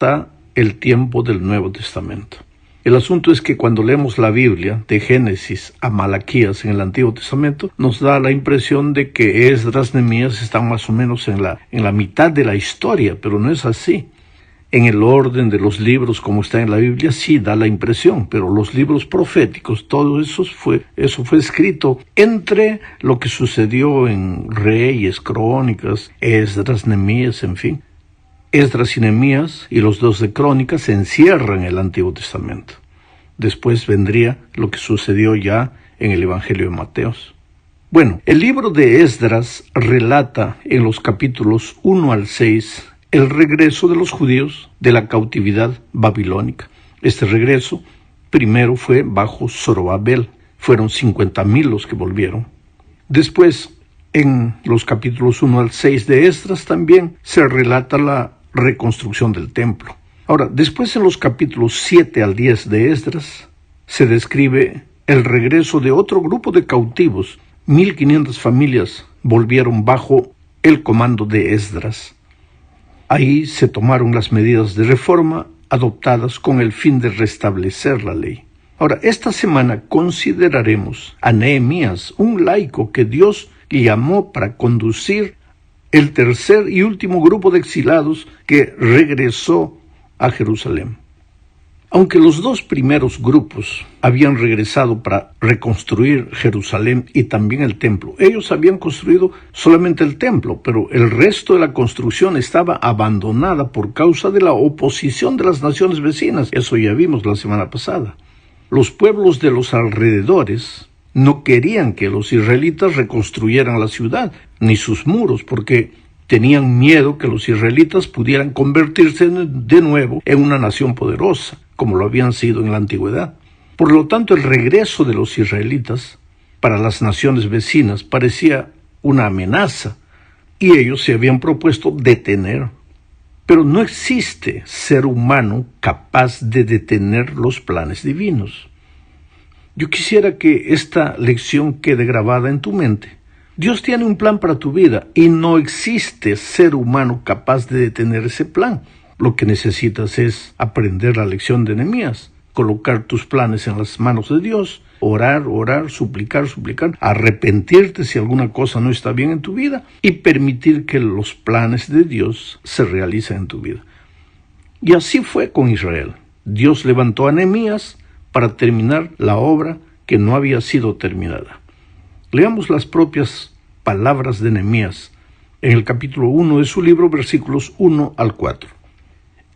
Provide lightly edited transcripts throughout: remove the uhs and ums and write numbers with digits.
está el tiempo del Nuevo Testamento. El asunto es que cuando leemos la Biblia, de Génesis a Malaquías en el Antiguo Testamento, nos da la impresión de que Esdras, Nehemías están más o menos en la mitad de la historia, pero no es así. En el orden de los libros, como está en la Biblia, sí da la impresión, pero los libros proféticos, todo eso fue escrito entre lo que sucedió en Reyes, Crónicas, Esdras, Nehemías, en fin. Esdras y Nehemías y los dos de Crónicas se encierran en el Antiguo Testamento. Después vendría lo que sucedió ya en el Evangelio de Mateo. Bueno, el libro de Esdras relata en los capítulos 1 al 6 el regreso de los judíos de la cautividad babilónica. Este regreso primero fue bajo Zorobabel. Fueron 50,000 los que volvieron. Después, en los capítulos 1 al 6 de Esdras también se relata la reconstrucción del templo. Ahora, después en los capítulos 7 al 10 de Esdras se describe el regreso de otro grupo de cautivos. 1,500 familias volvieron bajo el comando de Esdras. Ahí se tomaron las medidas de reforma adoptadas con el fin de restablecer la ley. Ahora, esta semana consideraremos a Nehemías, un laico que Dios llamó para conducir el tercer y último grupo de exilados que regresó a Jerusalén. Aunque los dos primeros grupos habían regresado para reconstruir Jerusalén y también el templo, ellos habían construido solamente el templo, pero el resto de la construcción estaba abandonada por causa de la oposición de las naciones vecinas. Eso ya vimos la semana pasada. Los pueblos de los alrededores no querían que los israelitas reconstruyeran la ciudad, ni sus muros, porque tenían miedo que los israelitas pudieran convertirse de nuevo en una nación poderosa, como lo habían sido en la antigüedad. Por lo tanto, el regreso de los israelitas para las naciones vecinas parecía una amenaza, y ellos se habían propuesto detener. Pero no existe ser humano capaz de detener los planes divinos. Yo quisiera que esta lección quede grabada en tu mente. Dios tiene un plan para tu vida y no existe ser humano capaz de detener ese plan. Lo que necesitas es aprender la lección de Nehemías, colocar tus planes en las manos de Dios, orar, suplicar, arrepentirte si alguna cosa no está bien en tu vida y permitir que los planes de Dios se realicen en tu vida. Y así fue con Israel. Dios levantó a Nehemías para terminar la obra que no había sido terminada. Leamos las propias palabras de Nehemías en el capítulo 1 de su libro, versículos 1 al 4.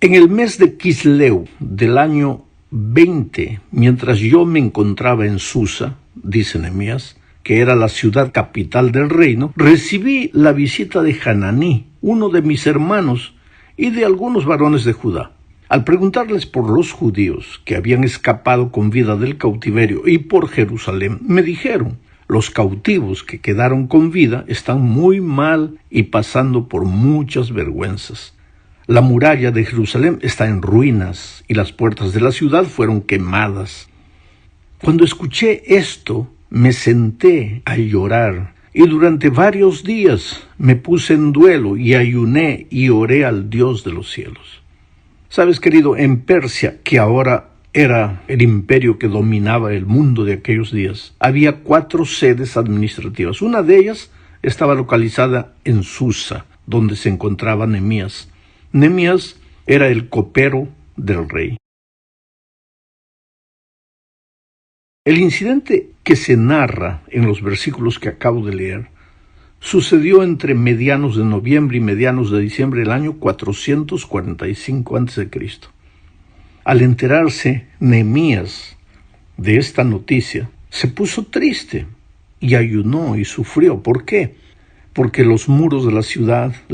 En el mes de Quisleu del año 20, mientras yo me encontraba en Susa, dice Nehemías, que era la ciudad capital del reino, recibí la visita de Hananí, uno de mis hermanos, y de algunos varones de Judá. Al preguntarles por los judíos que habían escapado con vida del cautiverio y por Jerusalén, me dijeron: los cautivos que quedaron con vida están muy mal y pasando por muchas vergüenzas. La muralla de Jerusalén está en ruinas y las puertas de la ciudad fueron quemadas. Cuando escuché esto, me senté a llorar y durante varios días me puse en duelo y ayuné y oré al Dios de los cielos. Sabes, querido, en Persia, que ahora era el imperio que dominaba el mundo de aquellos días, había 4 sedes administrativas. Una de ellas estaba localizada en Susa, donde se encontraba Nehemías. Nehemías era el copero del rey. El incidente que se narra en los versículos que acabo de leer sucedió entre medianos de noviembre y medianos de diciembre del año 445 a.C. Al enterarse Nehemías de esta noticia, se puso triste y ayunó y sufrió. ¿Por qué? Porque los muros de la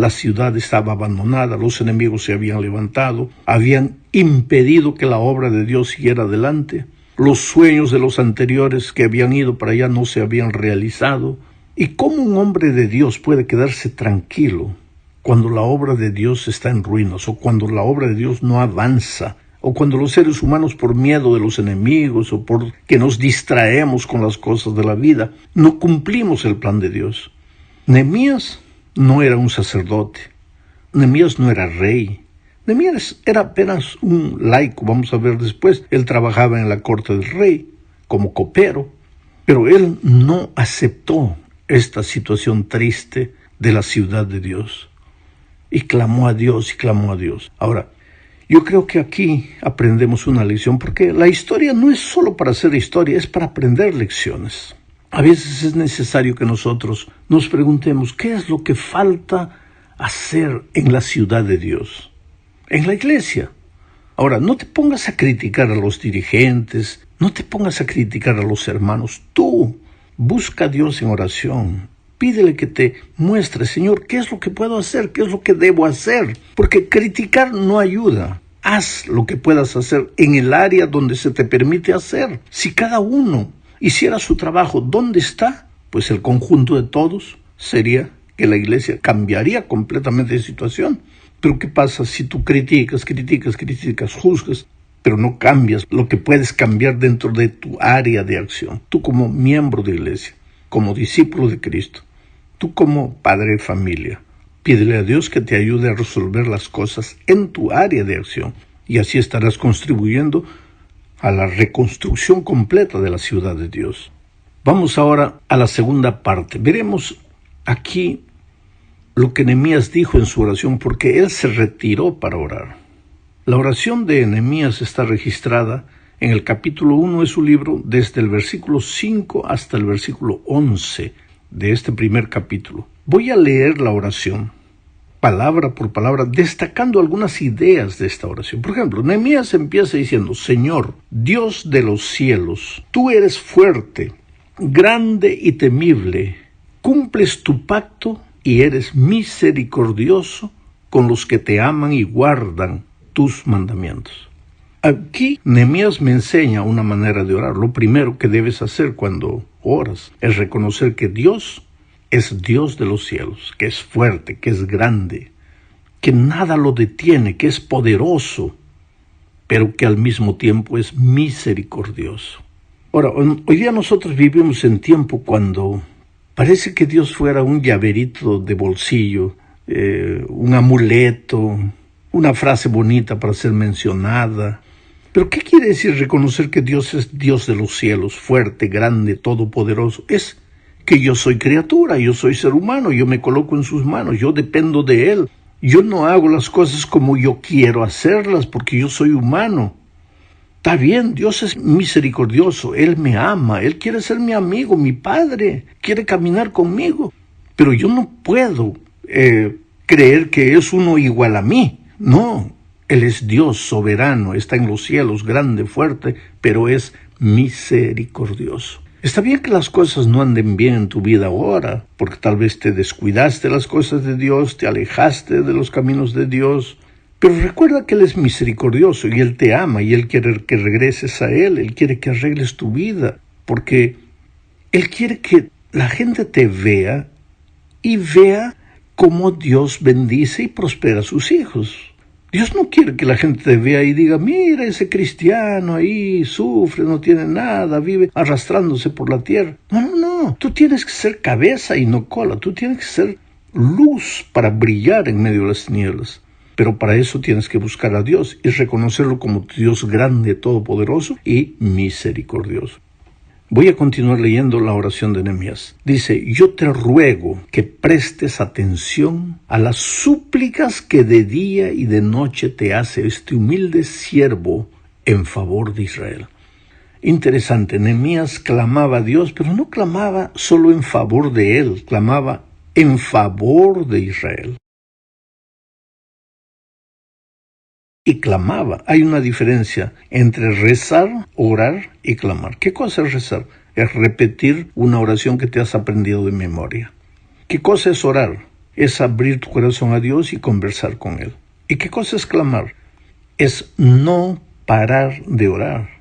ciudad estaba abandonada, los enemigos se habían levantado, habían impedido que la obra de Dios siguiera adelante, los sueños de los anteriores que habían ido para allá no se habían realizado. ¿Y cómo un hombre de Dios puede quedarse tranquilo cuando la obra de Dios está en ruinas, o cuando la obra de Dios no avanza, o cuando los seres humanos, por miedo de los enemigos o por que nos distraemos con las cosas de la vida, no cumplimos el plan de Dios? Nehemías no era un sacerdote, Nehemías no era rey, Nehemías era apenas un laico, vamos a ver después. Él trabajaba en la corte del rey como copero, pero él no aceptó esta situación triste de la ciudad de Dios. Y clamó a Dios y clamó a Dios. Ahora, yo creo que aquí aprendemos una lección, porque la historia no es solo para hacer historia, es para aprender lecciones. A veces es necesario que nosotros nos preguntemos qué es lo que falta hacer en la ciudad de Dios, en la iglesia. Ahora, no te pongas a criticar a los dirigentes, no te pongas a criticar a los hermanos. Tú busca a Dios en oración. Pídele que te muestre, Señor, qué es lo que puedo hacer, qué es lo que debo hacer. Porque criticar no ayuda. Haz lo que puedas hacer en el área donde se te permite hacer. Si cada uno hiciera su trabajo donde está, pues el conjunto de todos sería que la iglesia cambiaría completamente de situación. Pero ¿qué pasa si tú criticas, juzgas, pero no cambias lo que puedes cambiar dentro de tu área de acción? Tú como miembro de iglesia, como discípulo de Cristo, tú como padre de familia, pídele a Dios que te ayude a resolver las cosas en tu área de acción, y así estarás contribuyendo a la reconstrucción completa de la ciudad de Dios. Vamos ahora a la segunda parte. Veremos aquí lo que Nehemías dijo en su oración, porque él se retiró para orar. La oración de Nehemías está registrada en el capítulo 1 de su libro, desde el versículo 5 hasta el versículo 11 de este primer capítulo. Voy a leer la oración, palabra por palabra, destacando algunas ideas de esta oración. Por ejemplo, Nehemías empieza diciendo: Señor, Dios de los cielos, tú eres fuerte, grande y temible, cumples tu pacto y eres misericordioso con los que te aman y guardan tus mandamientos. Aquí Nehemías me enseña una manera de orar. Lo primero que debes hacer cuando oras es reconocer que Dios es Dios de los cielos, que es fuerte, que es grande, que nada lo detiene, que es poderoso, pero que al mismo tiempo es misericordioso. Ahora, hoy día nosotros vivimos en tiempo cuando parece que Dios fuera un llaverito de bolsillo, un amuleto, una frase bonita para ser mencionada. Pero ¿qué quiere decir reconocer que Dios es Dios de los cielos, fuerte, grande, todopoderoso? Es que yo soy criatura, yo soy ser humano, yo me coloco en sus manos, yo dependo de Él. Yo no hago las cosas como yo quiero hacerlas porque yo soy humano. Está bien, Dios es misericordioso, Él me ama, Él quiere ser mi amigo, mi padre, quiere caminar conmigo. Pero yo no puedo creer que es uno igual a mí. No, Él es Dios soberano, está en los cielos, grande, fuerte, pero es misericordioso. Está bien que las cosas no anden bien en tu vida ahora, porque tal vez te descuidaste de las cosas de Dios, te alejaste de los caminos de Dios, pero recuerda que Él es misericordioso y Él te ama y Él quiere que regreses a Él, Él quiere que arregles tu vida, porque Él quiere que la gente te vea y vea cómo Dios bendice y prospera a sus hijos. Dios no quiere que la gente te vea y diga: mira, ese cristiano ahí sufre, no tiene nada, vive arrastrándose por la tierra. No. Tú tienes que ser cabeza y no cola. Tú tienes que ser luz para brillar en medio de las tinieblas. Pero para eso tienes que buscar a Dios y reconocerlo como Dios grande, todopoderoso y misericordioso. Voy a continuar leyendo la oración de Nehemías. Dice: yo te ruego que prestes atención a las súplicas que de día y de noche te hace este humilde siervo en favor de Israel. Interesante, Nehemías clamaba a Dios, pero no clamaba solo en favor de él, clamaba en favor de Israel. Y clamaba. Hay una diferencia entre rezar, orar y clamar. ¿Qué cosa es rezar? Es repetir una oración que te has aprendido de memoria. ¿Qué cosa es orar? Es abrir tu corazón a Dios y conversar con Él. ¿Y qué cosa es clamar? Es no parar de orar.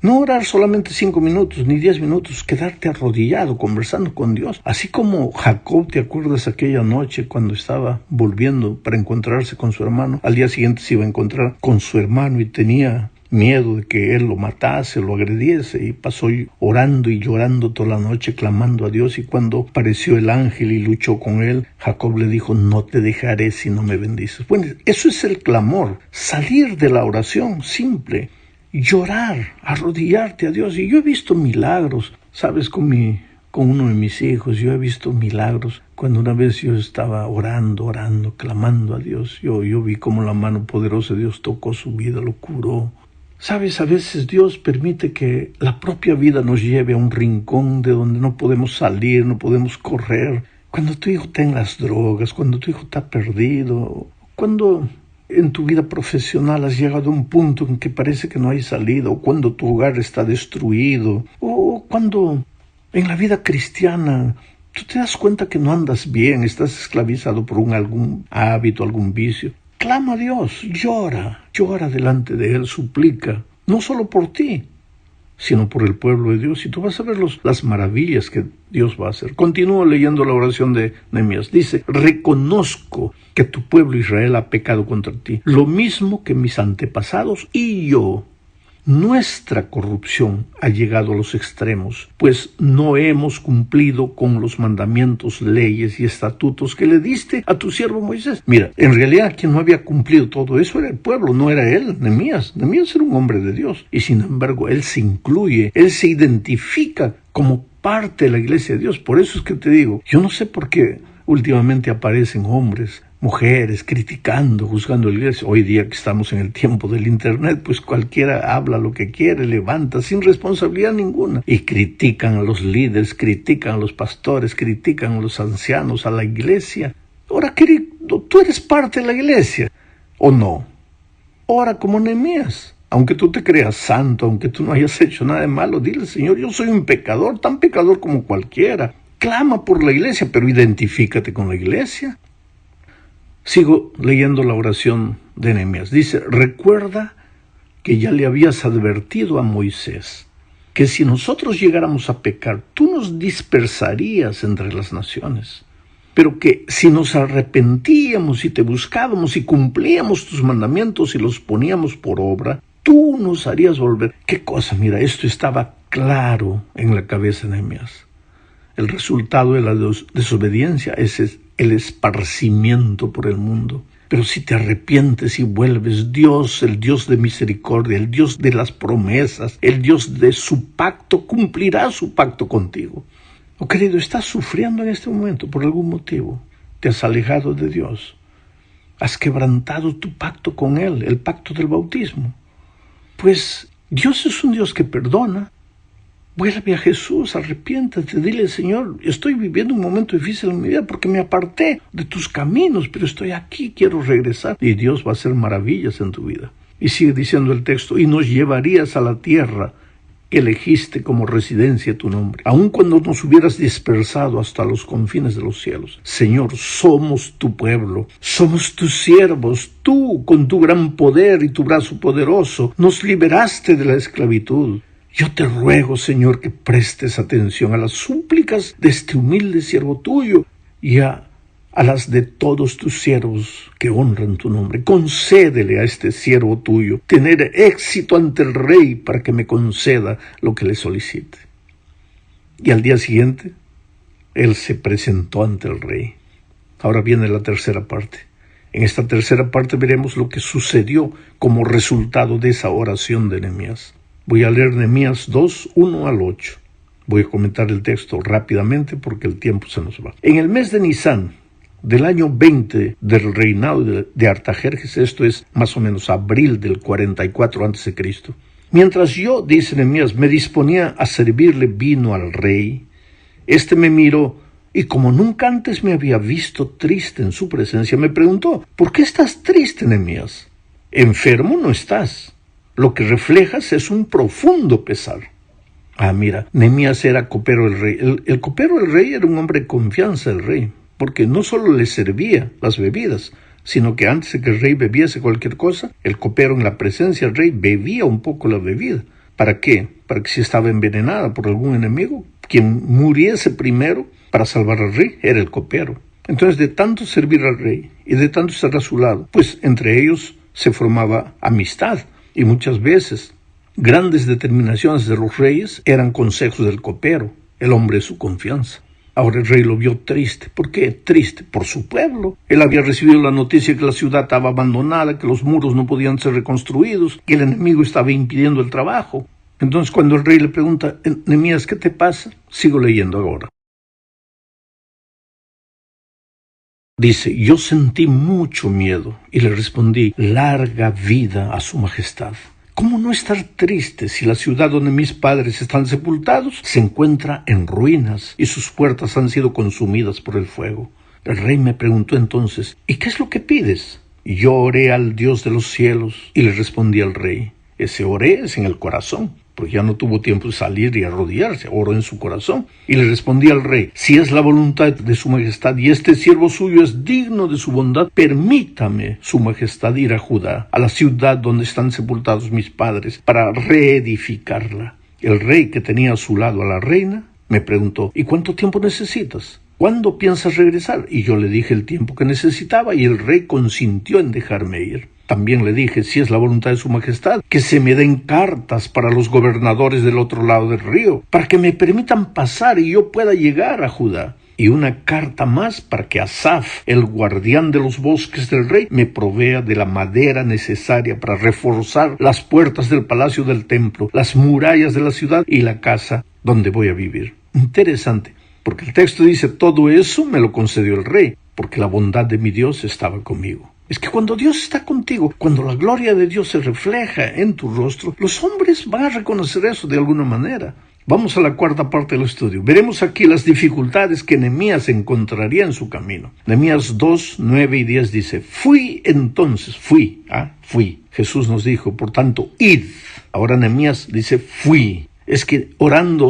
No orar solamente 5 minutos ni 10 minutos, quedarte arrodillado, conversando con Dios. Así como Jacob, ¿te acuerdas aquella noche cuando estaba volviendo para encontrarse con su hermano? Al día siguiente se iba a encontrar con su hermano y tenía miedo de que él lo matase, lo agrediese, y pasó orando y llorando toda la noche, clamando a Dios, y cuando apareció el ángel y luchó con él, Jacob le dijo: no te dejaré si no me bendices. Bueno, eso es el clamor, salir de la oración simple, llorar, arrodillarte a Dios. Y yo he visto milagros, ¿sabes? Con uno de mis hijos, yo he visto milagros. Cuando una vez yo estaba orando, clamando a Dios, yo vi cómo la mano poderosa de Dios tocó su vida, lo curó. ¿Sabes? A veces Dios permite que la propia vida nos lleve a un rincón de donde no podemos salir, no podemos correr. Cuando tu hijo está en las drogas, cuando tu hijo está perdido, cuando en tu vida profesional has llegado a un punto en que parece que no hay salida, o cuando tu hogar está destruido, o cuando en la vida cristiana tú te das cuenta que no andas bien, estás esclavizado por algún hábito, algún vicio. Clama a Dios, llora delante de Él, suplica, no solo por ti, sino por el pueblo de Dios, y tú vas a ver las maravillas que Dios va a hacer. Continúo leyendo la oración de Nehemías. Dice: reconozco que tu pueblo Israel ha pecado contra ti, lo mismo que mis antepasados y yo. Nuestra corrupción ha llegado a los extremos, pues no hemos cumplido con los mandamientos, leyes y estatutos que le diste a tu siervo Moisés. Mira, en realidad quien no había cumplido todo eso era el pueblo, no era él, Nehemías. Nehemías era un hombre de Dios, y sin embargo él se incluye, él se identifica como parte de la iglesia de Dios. Por eso es que te digo, yo no sé por qué últimamente aparecen hombres, mujeres criticando, juzgando a la iglesia. Hoy día que estamos en el tiempo del internet, pues cualquiera habla lo que quiere, levanta sin responsabilidad ninguna, y critican a los líderes, critican a los pastores, critican a los ancianos, a la iglesia. Ahora, querido, tú eres parte de la iglesia, ¿o no? Ora como Nehemías. Aunque tú te creas santo, aunque tú no hayas hecho nada de malo, dile: Señor, yo soy un pecador, tan pecador como cualquiera. Clama por la iglesia, pero identifícate con la iglesia. Sigo leyendo la oración de Nehemías. Dice: recuerda que ya le habías advertido a Moisés que si nosotros llegáramos a pecar, tú nos dispersarías entre las naciones, pero que si nos arrepentíamos y te buscábamos y cumplíamos tus mandamientos y los poníamos por obra, tú nos harías volver. ¿Qué cosa? Mira, esto estaba claro en la cabeza de Nehemías. El resultado de la desobediencia es el esparcimiento por el mundo. Pero si te arrepientes y vuelves, Dios, el Dios de misericordia, el Dios de las promesas, el Dios de su pacto, cumplirá su pacto contigo. Oh, querido, estás sufriendo en este momento por algún motivo. Te has alejado de Dios. Has quebrantado tu pacto con Él, el pacto del bautismo. Pues Dios es un Dios que perdona. Vuelve a Jesús, arrepiéntate, dile: Señor, estoy viviendo un momento difícil en mi vida porque me aparté de tus caminos, pero estoy aquí, quiero regresar. Y Dios va a hacer maravillas en tu vida. Y sigue diciendo el texto: y nos llevarías a la tierra que elegiste como residencia tu nombre, aun cuando nos hubieras dispersado hasta los confines de los cielos. Señor, somos tu pueblo, somos tus siervos. Tú, con tu gran poder y tu brazo poderoso, nos liberaste de la esclavitud. Yo te ruego, Señor, que prestes atención a las súplicas de este humilde siervo tuyo y a las de todos tus siervos que honran tu nombre. Concédele a este siervo tuyo tener éxito ante el rey para que me conceda lo que le solicite. Y al día siguiente, él se presentó ante el rey. Ahora viene la tercera parte. En esta tercera parte veremos lo que sucedió como resultado de esa oración de Nehemías. Voy a leer Nehemías 2, 1 al 8. Voy a comentar el texto rápidamente porque el tiempo se nos va. En el mes de Nisán, del año 20 del reinado de Artajerjes, esto es más o menos abril del 44 a.C., mientras yo, dice Nehemías, me disponía a servirle vino al rey, este me miró y como nunca antes me había visto triste en su presencia, me preguntó: ¿por qué estás triste, Nehemías? Enfermo no estás. Lo que reflejas es un profundo pesar. Mira, Nehemías era copero del rey. El copero del rey era un hombre de confianza del rey, porque no solo le servía las bebidas, sino que antes de que el rey bebiese cualquier cosa, el copero en la presencia del rey bebía un poco la bebida. ¿Para qué? Para que si estaba envenenada por algún enemigo, quien muriese primero para salvar al rey era el copero. Entonces, de tanto servir al rey y de tanto estar a su lado, pues entre ellos se formaba amistad. Y muchas veces, grandes determinaciones de los reyes eran consejos del copero, el hombre de su confianza. Ahora el rey lo vio triste. ¿Por qué triste? Por su pueblo. Él había recibido la noticia que la ciudad estaba abandonada, que los muros no podían ser reconstruidos, que el enemigo estaba impidiendo el trabajo. Entonces cuando el rey le pregunta, Nehemías, ¿qué te pasa? Sigo leyendo ahora. Dice, yo sentí mucho miedo y le respondí, larga vida a su majestad. ¿Cómo no estar triste si la ciudad donde mis padres están sepultados se encuentra en ruinas y sus puertas han sido consumidas por el fuego? El rey me preguntó entonces, ¿y qué es lo que pides? Y yo oré al Dios de los cielos y le respondí al rey, ese oré es en el corazón, porque ya no tuvo tiempo de salir y arrodillarse, oró en su corazón. Y le respondí al rey, si es la voluntad de su majestad y este siervo suyo es digno de su bondad, permítame, su majestad, ir a Judá, a la ciudad donde están sepultados mis padres, para reedificarla. El rey, que tenía a su lado a la reina, me preguntó, ¿y cuánto tiempo necesitas? ¿Cuándo piensas regresar? Y yo le dije el tiempo que necesitaba y el rey consintió en dejarme ir. También le dije, si es la voluntad de su majestad, que se me den cartas para los gobernadores del otro lado del río, para que me permitan pasar y yo pueda llegar a Judá. Y una carta más para que Asaf, el guardián de los bosques del rey, me provea de la madera necesaria para reforzar las puertas del palacio del templo, las murallas de la ciudad y la casa donde voy a vivir. Interesante, porque el texto dice, todo eso me lo concedió el rey, porque la bondad de mi Dios estaba conmigo. Es que cuando Dios está contigo, cuando la gloria de Dios se refleja en tu rostro, los hombres van a reconocer eso de alguna manera. Vamos a la cuarta parte del estudio. Veremos aquí las dificultades que Nehemías encontraría en su camino. Nehemías 2, 9 y 10 dice, fui. Jesús nos dijo, por tanto, id. Ahora Nehemías dice, fui. Es que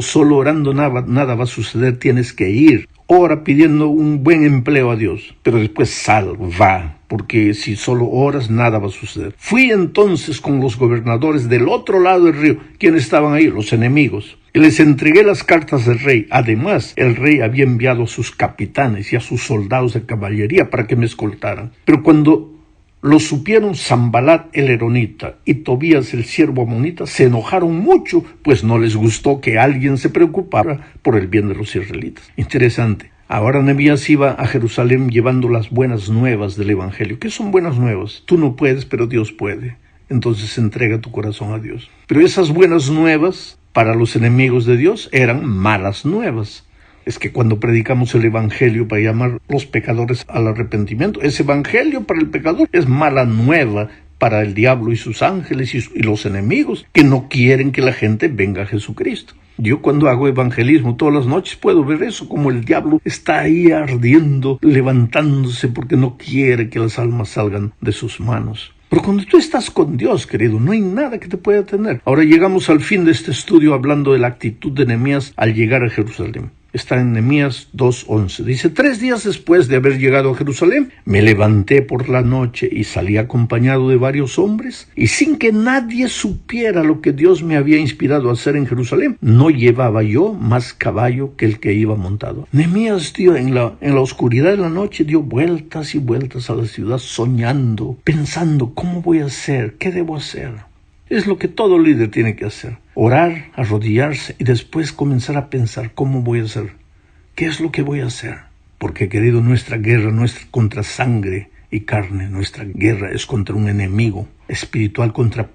solo orando nada va a suceder, tienes que ir. Ora pidiendo un buen empleo a Dios, pero después va, porque si solo oras nada va a suceder. Fui entonces con los gobernadores del otro lado del río. ¿Quiénes estaban ahí? Los enemigos. Y les entregué las cartas del rey. Además, el rey había enviado a sus capitanes y a sus soldados de caballería para que me escoltaran. Pero cuando lo supieron Sanbalat el eronita y Tobías el siervo amonita, se enojaron mucho, pues no les gustó que alguien se preocupara por el bien de los israelitas. Interesante. Ahora Nehemías iba a Jerusalén llevando las buenas nuevas del evangelio. ¿Qué son buenas nuevas? Tú no puedes, pero Dios puede. Entonces entrega tu corazón a Dios. Pero esas buenas nuevas para los enemigos de Dios eran malas nuevas. Es que cuando predicamos el evangelio para llamar a los pecadores al arrepentimiento, ese evangelio para el pecador es mala nueva para el diablo y sus ángeles y los enemigos que no quieren que la gente venga a Jesucristo. Yo cuando hago evangelismo todas las noches puedo ver eso, como el diablo está ahí ardiendo, levantándose porque no quiere que las almas salgan de sus manos. Pero cuando tú estás con Dios, querido, no hay nada que te pueda detener. Ahora llegamos al fin de este estudio hablando de la actitud de Nehemías al llegar a Jerusalén. Está en Nehemías 2:11. Dice, 3 días después de haber llegado a Jerusalén, me levanté por la noche y salí acompañado de varios hombres, y sin que nadie supiera lo que Dios me había inspirado a hacer en Jerusalén, no llevaba yo más caballo que el que iba montado. Nehemías dio en la oscuridad de la noche, dio vueltas y vueltas a la ciudad, soñando, pensando, ¿cómo voy a hacer? ¿Qué debo hacer? Es lo que todo líder tiene que hacer. Orar, arrodillarse y después comenzar a pensar, ¿cómo voy a hacer? ¿Qué es lo que voy a hacer? Porque, querido, nuestra guerra no es contra sangre y carne. Nuestra guerra es contra un enemigo espiritual, contra